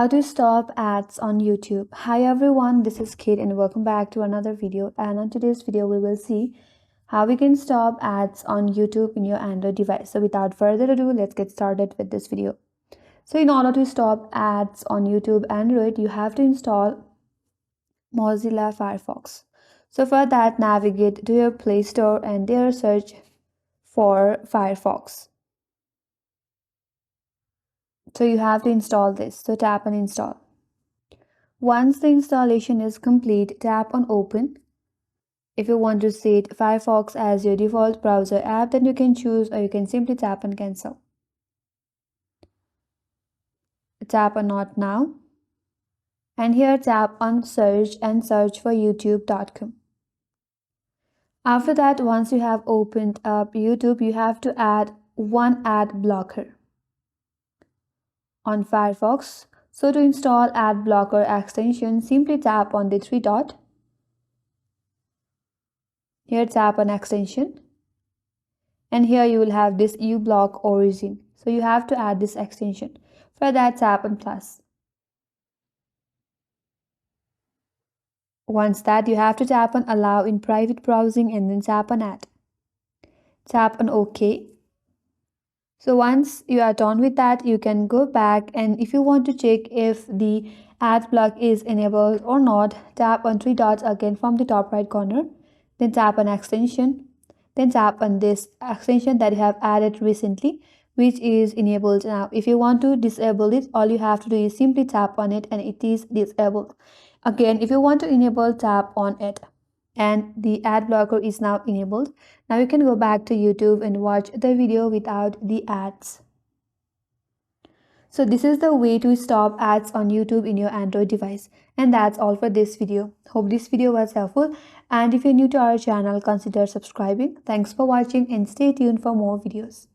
How to stop ads on YouTube. Hi everyone, this is Kate and welcome back to another video. And on today's video, we will see how we can stop ads on YouTube in your Android device. So without further ado, let's get started with this video. So in order to stop ads on YouTube Android, you have to install Mozilla Firefox. So for that, navigate to your Play Store and there search for Firefox. So you have to install this. So tap on install. Once the installation is complete, tap on open. If you want to set Firefox as your default browser app, then you can choose, or you can simply tap on cancel. Tap on not now. And here tap on search and search for youtube.com. After that, once you have opened up YouTube, you have to add one ad blocker on Firefox. So to install ad blocker extension, simply tap on the three dot. Here tap on extension. And here you will have this Ublock Origin. So you have to add this extension. For that, tap on plus. Once that, you have to tap on allow in private browsing and then tap on add. Tap on OK. So once you are done with that, you can go back, and if you want to check if the ad block is enabled or not, tap on three dots again from the top right corner. Then tap on extension. Then tap on this extension that you have added recently, which is enabled now. If you want to disable it, all you have to do is simply tap on it and it is disabled. Again, if you want to enable, tap on it. And the ad blocker is now enabled. Now you can go back to YouTube and watch the video without the ads. So this is the way to stop ads on YouTube in your Android device. And that's all for this video. Hope this video was helpful. And if you're new to our channel, consider subscribing. Thanks for watching and stay tuned for more videos.